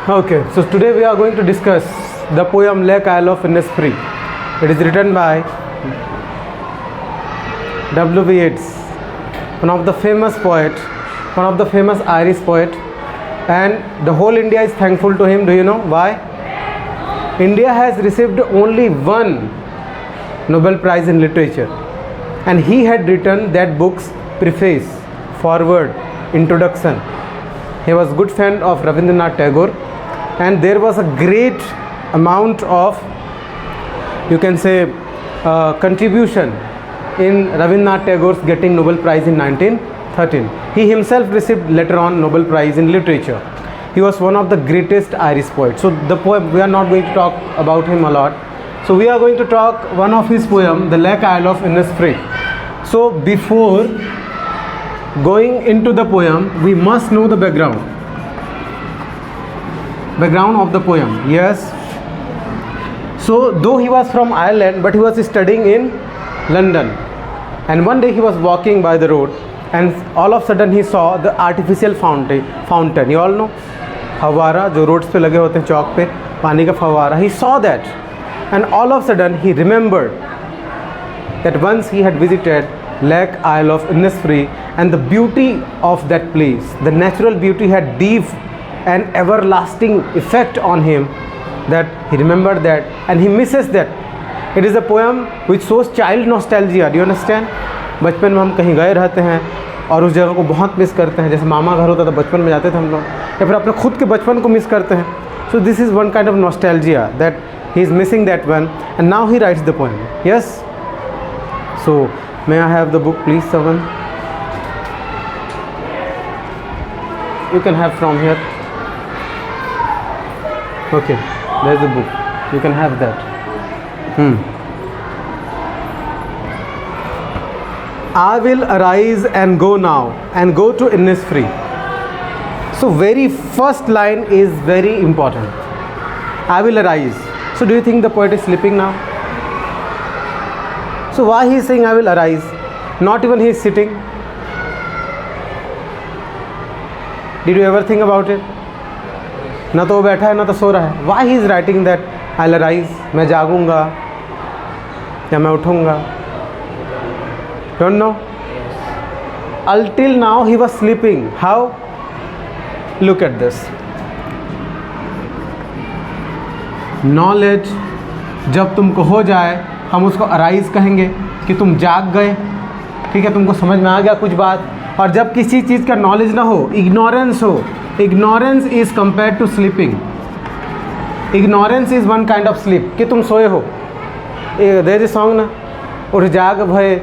Okay, so today we are going to discuss the poem Lake Isle of Innisfree. It is written by W.B. Yeats, one of the famous poet, one of the famous Irish poet, and the whole India is thankful to him. Do you know why? India has received only one Nobel Prize in Literature, and he had written that book's preface, foreword, introduction. He was good friend of Rabindranath Tagore, and there was a great amount of, you can say, contribution in Rabindranath Tagore's getting Nobel Prize in 1913. He himself received later on Nobel Prize in Literature. He was one of the greatest Irish poets. So the poem, we are not going to talk about him a lot. So we are going to talk one of his poem, the Lake Isle of Innisfree. So before going into the poem, we must know the background of the poem. Yes. So though he was from Ireland, but he was studying in London, and one day he was walking by the road, and all of a sudden he saw the artificial fountain. You all know, फवारा जो roads पे लगे होते हैं, चौक पे पानी का फवारा. He saw that, and all of a sudden he remembered that once he had visited Lake Isle of Innisfree, and the beauty of that place, the natural beauty had deep and everlasting effect on him, that he remembered that and he misses that. It is a poem which shows child nostalgia. Do you understand? बचपन में हम कहीं गए रहते हैं और उस जगह को बहुत मिस करते हैं. जैसे मामा घर होता था, बचपन में जाते थे हम लोग, या फिर अपने खुद के बचपन को मिस करते हैं. So this is one kind of nostalgia that he is missing that one, and now he writes the poem. Yes. So may I have the book, please, someone? You can have from here. Okay, there's the book. You can have that. I will arise and go now, and go to Innisfree. So very first line is very important. I will arise. So do you think the poet is sleeping now? So why he is saying I will arise? Not even he is sitting. Did you ever think about it? ना तो वो बैठा है ना तो सो रहा है. Why he is writing that I'll arise? मैं जागूंगा या मैं उठूंगा? Don't know. Until now he was sleeping. How? Look at this. Knowledge जब तुमको हो जाए, हम उसको अराइज कहेंगे कि तुम जाग गए. ठीक है, तुमको समझ में आ गया कुछ बात. और जब किसी चीज़ का नॉलेज ना हो, इग्नोरेंस हो, ignorance is compared to sleeping. Ignorance is one kind of sleep, कि तुम सोए हो. देयर इज सॉन्ग ना, उठ जाग भय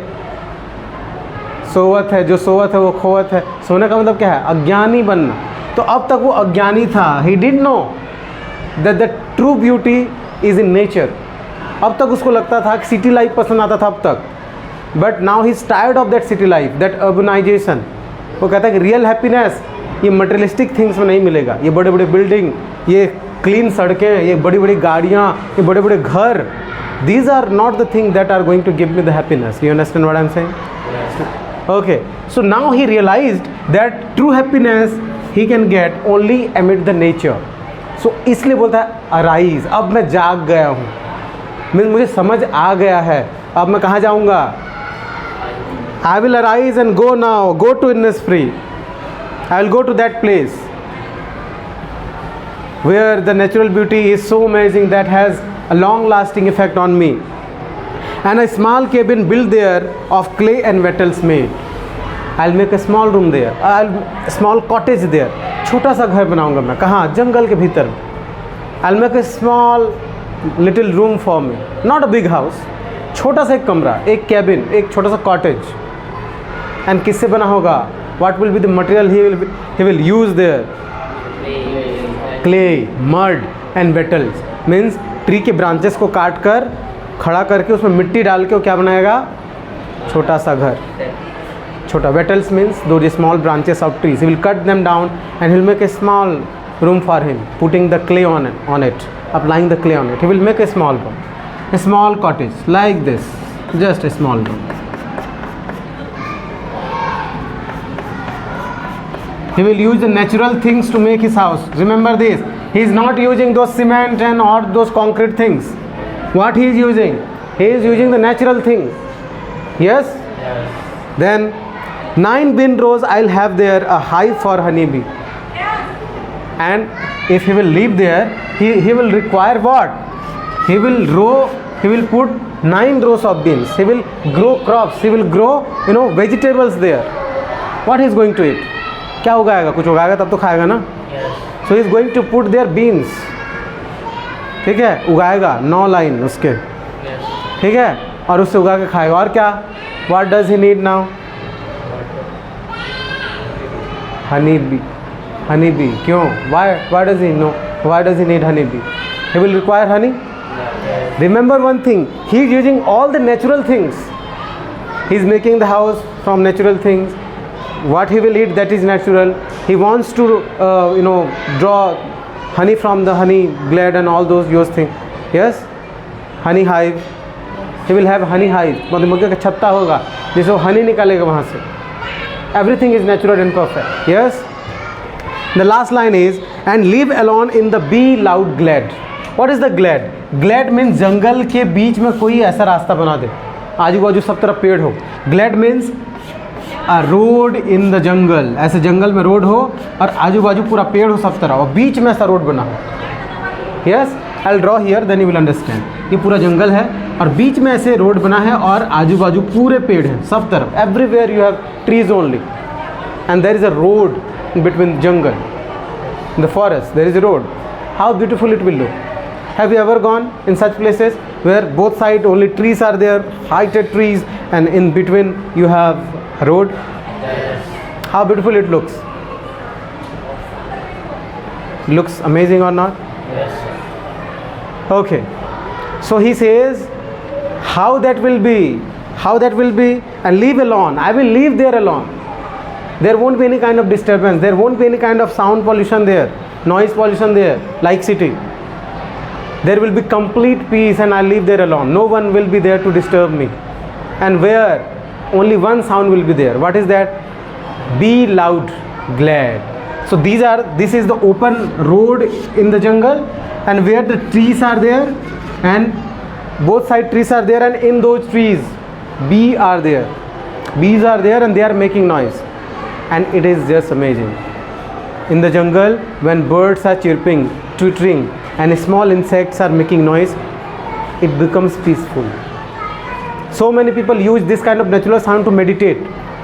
सोवत है, जो सोवत है वो खोवत है. सोने का मतलब क्या है? अज्ञानी बनना. तो अब तक वो अज्ञानी था. He did know that the true beauty is in nature. अब तक उसको लगता था कि सिटी लाइफ पसंद आता था अब तक. But now he is tired of that city life, that urbanization. वो कहता है कि रियल हैप्पीनेस ये मटेरियलिस्टिक थिंग्स में नहीं मिलेगा. ये बड़े बड़े बिल्डिंग, ये क्लीन सड़कें, ये बड़ी बड़ी गाड़ियाँ, ये बड़े बड़े घर, these are not the things that are going to give me the happiness. You understand what I am saying? Yes. Okay, so now he realized that true happiness he can get only amid the nature. So इसलिए बोलता है arise. अब मैं जाग गया हूँ, मुझे समझ आ गया है. अब मैं कहाँ जाऊँगा? I will arise and go now, go to Innisfree. I will go to that place where the natural beauty is so amazing that has a long lasting effect on me. And a small cabin built there of clay and wattles made. I'll make a small room there, a small cottage there. छोटा सा घर बनाऊंगा मैं. कहाँ? जंगल के भीतर. I'll make a small little room for me. Not a big house. छोटा सा एक कमरा, एक cabin, एक छोटा सा cottage. And किससे बना होगा? What will be the material he will use there? Clay, mud and wattles. Means tree के ब्रांचेस को काट कर खड़ा करके उसमें मिट्टी डाल के वो क्या बनाएगा? छोटा सा घर. छोटा. वेटल्स मीन्स दो small branches of trees. He will cut them down and he will make a small room for him, putting the clay on it, applying the clay on it. He will make a small room, A small cottage like this, just a small room. He will use the natural things to make his house. Remember this. He is not using those cement and or those concrete things. What he is using? He is using the natural things. Yes? Then 9 bin rows I'll have there, a hive for honeybee. And if he will live there, he will require what? He will put 9 rows of beans. He will grow crops. He will grow, vegetables there. What he is going to eat? क्या उगाएगा? कुछ उगाएगा तब तो खाएगा ना. So he is going to put there beans. ठीक है, उगाएगा 9 line उसके. ठीक है, और उससे उगा के खाएगा. और क्या? What does he need now? Honeybee. क्यों? Why does he know? Why does he need honeybee? He will require honey. Remember one thing. He is using all the natural things. He is making the house from natural things. What he will eat, that is natural. He wants to draw honey from the honey glade and all those things. Yes, honey hive. He will have honey hive. मधुमक्खी का छत्ता होगा जिसे वो हनी निकालेगा वहाँ से. Everything is natural and perfect. Yes. The last line is, and live alone in the bee loud glade. What is the glade? Glade means जंगल के बीच में कोई ऐसा रास्ता बना दे, आजू बाजू सब तरफ पेड़ हो. Glade means a road in the jungle. ऐसे जंगल में रोड हो और आजू बाजू पूरा पेड़ हो सब तरफ, और बीच में ऐसा रोड बना हो. Yes, I'll draw here, then you will understand. ये पूरा जंगल है और बीच में ऐसे रोड बना है और आजू बाजू पूरे पेड़ हैं सब तरफ. Everywhere you have trees only, and there is a road between jungle. In the forest there is a road. How beautiful it will look. Have you ever gone in such places where both sides only trees are there, heighted trees, and in between you have a road? How beautiful it looks. Looks amazing or not? Okay, so he says how that will be, and live alone. I will live there alone. There won't be any kind of disturbance. There won't be any kind of sound pollution there, noise pollution there, like city. There will be complete peace, and I live there alone. No one will be there to disturb me. And where only one sound will be there. What is that? Be loud, glad. So this is the open road in the jungle, and where the trees are there, and both side trees are there, and in those trees bees are there, and they are making noise. And it is just amazing. In the jungle, when birds are chirping, twittering, and small insects are making noise, it becomes peaceful. So many people use this kind of natural sound to meditate.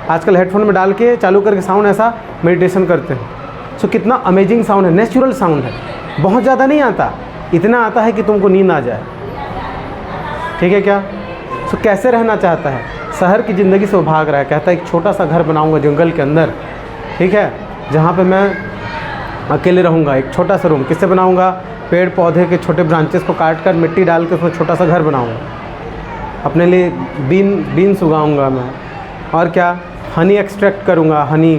आजकल headphone में डाल के चालू करके sound ऐसा meditation करते हैं. सो कितना अमेजिंग साउंड है, नेचुरल साउंड है. बहुत ज़्यादा नहीं आता, इतना आता है कि तुमको नींद आ जाए. ठीक है क्या? सो कैसे रहना चाहता है? शहर की ज़िंदगी से वो भाग रहा है. कहता है एक छोटा सा घर बनाऊंगा जंगल के अंदर, ठीक है, जहाँ पे मैं अकेले रहूँगा. एक छोटा सा रूम किससे बनाऊँगा? पेड़ पौधे के छोटे ब्रांचेस को काट कर मिट्टी डाल के उसमें छोटा सा घर बनाऊँगा. अपने लिए बीन्स उगाऊँगा मैं. और क्या? हनी एक्सट्रैक्ट करूँगा, हनी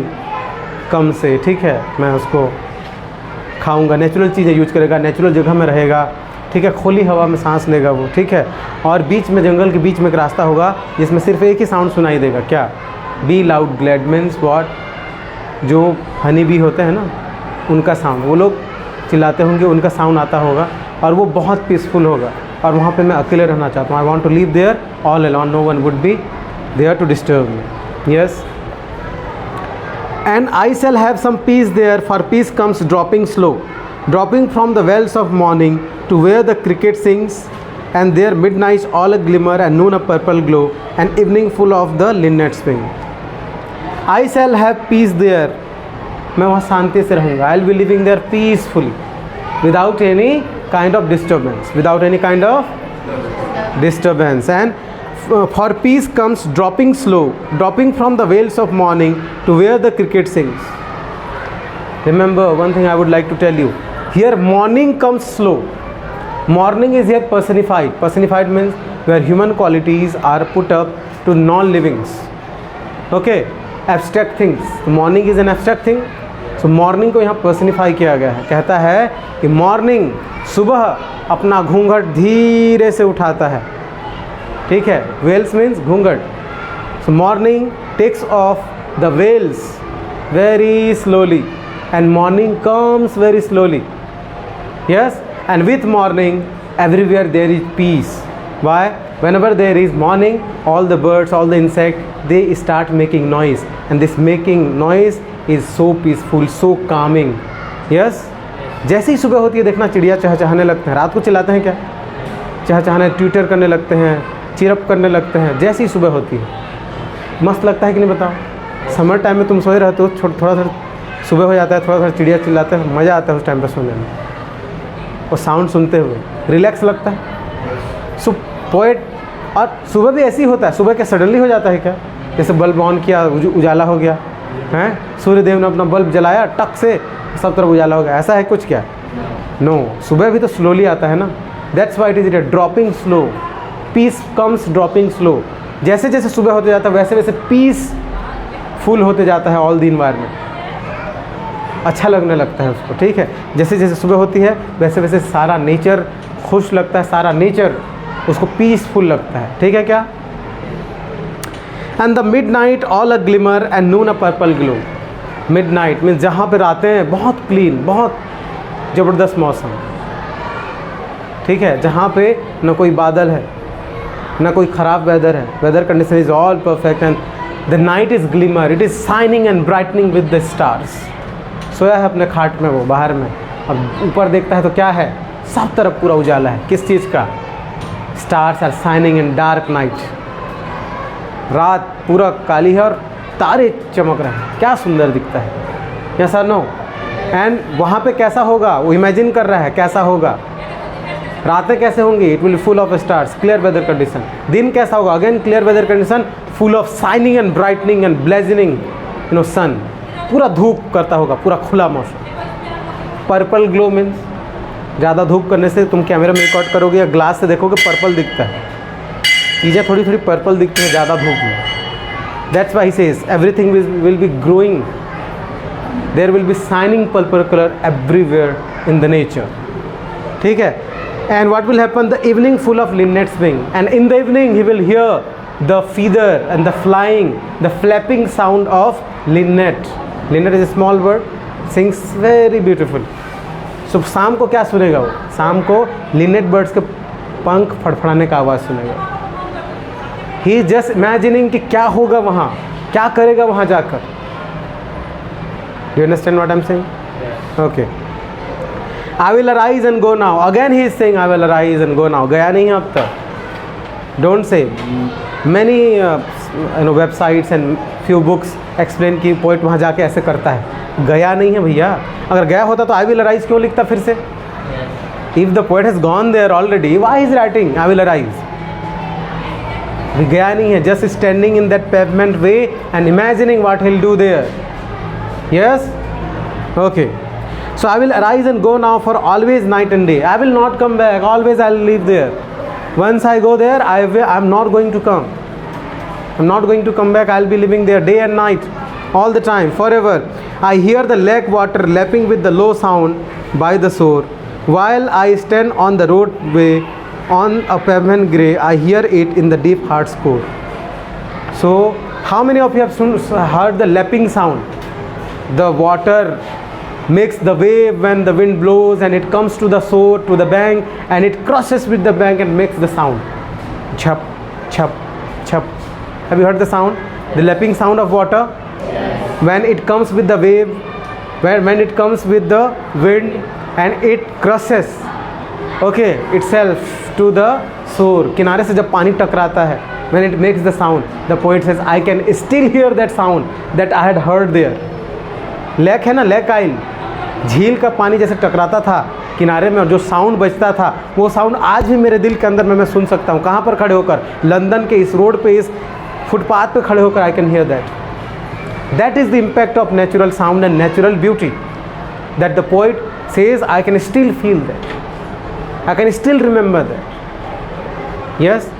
कम से, ठीक है, मैं उसको खाऊँगा. नेचुरल चीज़ें यूज करेगा, नेचुरल जगह में रहेगा, ठीक है, खुली हवा में सांस लेगा वो, ठीक है. और बीच में, जंगल के बीच में एक रास्ता होगा जिसमें सिर्फ एक ही साउंड सुनाई देगा. क्या? Be loud glad means what? जो हनी बी होते हैं ना, उनका साउंड, वो लोग चिल्लाते होंगे, उनका साउंड आता होगा और वो बहुत पीसफुल होगा. और वहाँ पे मैं अकेले रहना चाहता हूँ. I want to live there all alone, no one would be there to disturb me. Yes. And I shall have some peace there, for peace comes dropping slow, dropping from the wells of morning to where the cricket sings, and there midnight all a glimmer and noon a purple glow, and evening full of the linnet swing. I shall have peace there. मैं वहाँ शांति से रहूँगा. I will be living there peacefully, without any kind of disturbance, and for peace comes dropping slow, dropping from the vales of morning to where the cricket sings. Remember one thing I would like to tell you. Here morning comes slow. Morning is here personified. Personified means where human qualities are put up to non-livings. Okay, abstract things. Morning is an abstract thing. So morning को यहाँ पर्सनिफाई किया गया है. कहता है कि morning, सुबह अपना घूंघट धीरे से उठाता है. ठीक है, वेल्स मीन्स घूंघट. So morning takes off the veils very slowly, and morning comes very slowly. Yes, and with morning, everywhere there is peace. Why? Whenever there is morning, all the birds, all the insects, they start making noise, and this making noise is so peaceful, so calming. Yes. जैसे ही सुबह होती है देखना चिड़िया चहचहाने लगते हैं. रात को चिल्लाते हैं क्या? चहचहाने, ट्विटर करने लगते हैं, चिरप करने लगते हैं जैसे ही सुबह होती है. मस्त लगता है कि नहीं बताओ? समर टाइम में तुम सोए रहते हो, थोड़ा सा सुबह हो जाता है, थोड़ा सा चिड़िया चिल्लाते हैं, मज़ा आता है उस टाइम पर सोने में, और साउंड सुनते हुए रिलैक्स लगता है. सो पोएट, और सुबह भी ऐसी होता है. सुबह क्या सडनली हो जाता है क्या? जैसे बल्ब ऑन किया, उजाला हो गया हैं, सूर्यदेव ने अपना बल्ब जलाया, टक से सब तरफ उजाला हो गया, ऐसा है कुछ क्या? नो, सुबह भी तो स्लोली आता है ना. That's why it is dropping slow. Peace comes dropping slow. जैसे जैसे सुबह होते जाता है वैसे वैसे पीस फुल होते जाता है ऑल द इन्वायरमेंट. अच्छा लगने लगता है उसको. ठीक है, जैसे जैसे सुबह होती है वैसे वैसे सारा नेचर खुश लगता है, सारा नेचर उसको पीसफुल लगता है. ठीक है क्या? And the mid night all a glimmer and Noon a purple glow. Mid night means जहाँ पे रातें हैं बहुत क्लीन, बहुत ज़बरदस्त मौसम. ठीक है, जहाँ पे न कोई बादल है, न कोई ख़राब वेदर है, weather condition is all perfect, and the night is glimmer, it is shining and brightening with the stars. सोया है अपने खाट में वो बाहर में, अब ऊपर देखता है तो क्या है? सब तरफ पूरा उजाला है. किस चीज़ का? Stars are shining in dark night. रात पूरा काली है और तारे चमक रहे हैं, क्या सुंदर दिखता है. यस और नो? एंड वहाँ पे कैसा होगा वो इमेजिन कर रहा है, कैसा होगा, रातें कैसे होंगी? It will full of stars, clear weather condition. दिन कैसा होगा? Again clear weather condition, full of shining and brightening and blazing sun. पूरा धूप करता होगा, पूरा खुला मौसम. पर्पल ग्लो मीन्स ज़्यादा धूप करने से तुम कैमरा में रिकॉर्ड करोगे या ग्लास से देखोगे पर्पल दिखता है, चीज़ें थोड़ी थोड़ी पर्पल दिखती हैं ज़्यादा धूप में. That's why he says everything will be growing, there will be shining purple colour everywhere in the nature. ठीक है. And what will happen? The evening full of linnets wing, and in the evening he will hear the feather and the flying, the flapping sound of linnet. Linnet is a small bird, sings very beautiful. So शाम को क्या सुनेगा वो? शाम को linnet birds के पंख फड़फड़ाने का आवाज़ सुनेगा. He is just imagining कि क्या होगा वहाँ, क्या करेगा वहाँ जाकर. Do you understand what I'm saying? Yes. Okay. I will arise and go now. Again he is saying I will arise and go now. गया नहीं है अब तक. Don't say. Many websites and few books explain कि poet वहाँ जाके ऐसे करता है. गया नहीं है भैया. अगर गया होता तो I will arise क्यों लिखता फिर से? If the poet has gone there already, why is writing I will arise? गया नहीं है. Just standing in that pavement way and imagining what he'll do there. Yes? Okay. So I will arise and go now for always night and day. I will not come back. Always I will live there. Once I go there, I am not going to come. I'm not going to come back. I will be living there day and night, all the time, forever. I hear the lake water lapping with the low sound by the shore. While I stand on the roadway on a pavement grey, I hear it in the deep heart's core. So, how many of you have heard the lapping sound? The water makes the wave when the wind blows and it comes to the shore, to the bank, and it crosses with the bank and makes the sound. Chap, chap, chap. Have you heard the sound? The lapping sound of water? Yes. When it comes with the wave, when it comes with the wind and it crosses, okay, itself to the shore. किनारे से जब पानी टकराता है, when it makes the sound, the poet says, I can still hear that sound that I had heard there. Lake है ना, lake आइल, झील का पानी जैसे टकराता था किनारे में और जो साउंड बजता था वो साउंड आज भी मेरे दिल के अंदर में मैं सुन सकता हूँ. कहाँ पर खड़े होकर? लंदन के इस रोड पे, इस फुटपाथ पे खड़े होकर. I can hear that. That is the impact of natural sound and natural beauty that the poet says I can still feel that. I can still remember that. Yes,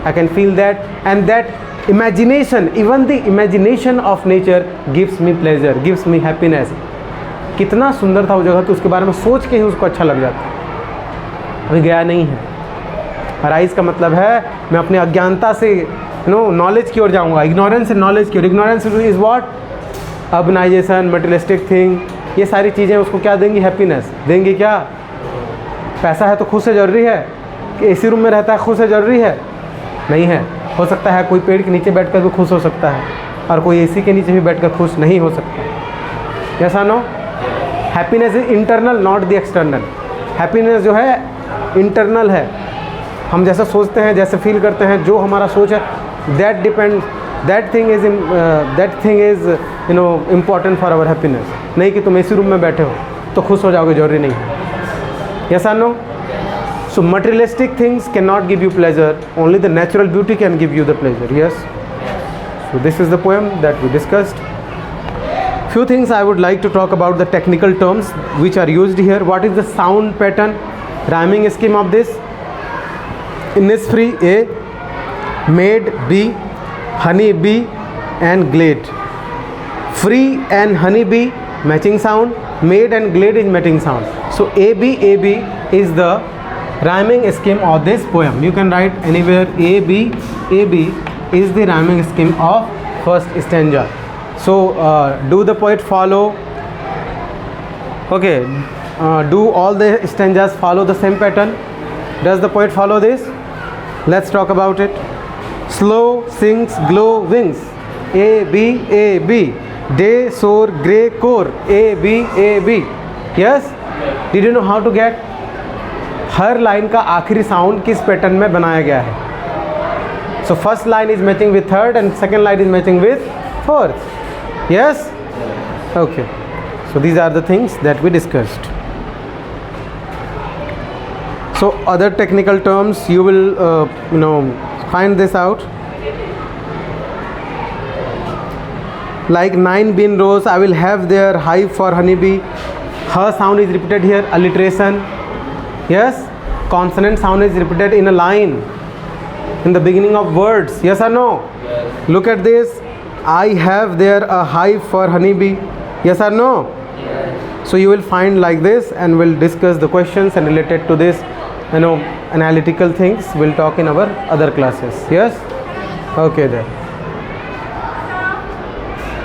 I can feel that, and that imagination, even the imagination of nature gives me pleasure, gives me happiness. कितना सुंदर था वो जगह, तो उसके बारे में सोच के ही उसको अच्छा लग जाता है. अभी गया नहीं है. अराइज का मतलब है मैं अपने अज्ञानता से नॉलेज की ओर जाऊँगा. इग्नोरेंस से नॉलेज की ओर. Ignorance is what? Urbanisation, materialistic thing, ये सारी चीज़ें उसको क्या देंगी? हैप्पीनेस देंगी. क्या? पैसा है तो खुश है ज़रूरी है कि एसी रूम में रहता है खुश है ज़रूरी है? नहीं है। हो सकता है कोई पेड़ के नीचे बैठकर भी खुश हो सकता है और कोई एसी के नीचे भी बैठकर खुश नहीं हो सकता। ऐसा no, happiness is internal not the external. Happiness जो है इंटरनल है, हम जैसा सोचते हैं जैसे फील करते हैं, जो हमारा सोच है that depend that thing is you know important for our happiness. नहीं कि तुम एसी रूम में बैठे हो तो खुश हो जाओगे, ज़रूरी नहीं है। यस और no? So materialistic things cannot give you pleasure, only the natural beauty can give you the pleasure. Yes. So this is the poem that we discussed. Few things I would like to talk about the technical terms which are used here. What is the sound pattern, rhyming scheme of this? Innisfree A, made B, honey B and glade. Free and honey B matching sound, made and glade is matching sound. So AB is the rhyming scheme of this poem. You can write anywhere AB is the rhyming scheme of first stanza. So do the poet follow? Okay, do all the stanzas follow the same pattern? Does the poet follow this? Let's talk about it. Slow sings glow wings, A B. Day soar grey core, A B. Yes? Did you know how to get? हर line का आखिरी sound किस pattern में बनाया गया है? So first line is matching with third and second line is matching with fourth. Yes? Okay. So these are the things that we discussed. So other technical terms you will find this out. Like 9 bean rows, I will have their hive for honeybee. Her sound is repeated here, alliteration. Yes, consonant sound is repeated in a line in the beginning of words. Yes or no? Yes. Look at this. I have there a hive for honeybee. Yes or no? Yes. So you will find like this, and we'll discuss the questions and related to this, analytical things we'll talk in our other classes. Yes? Okay then.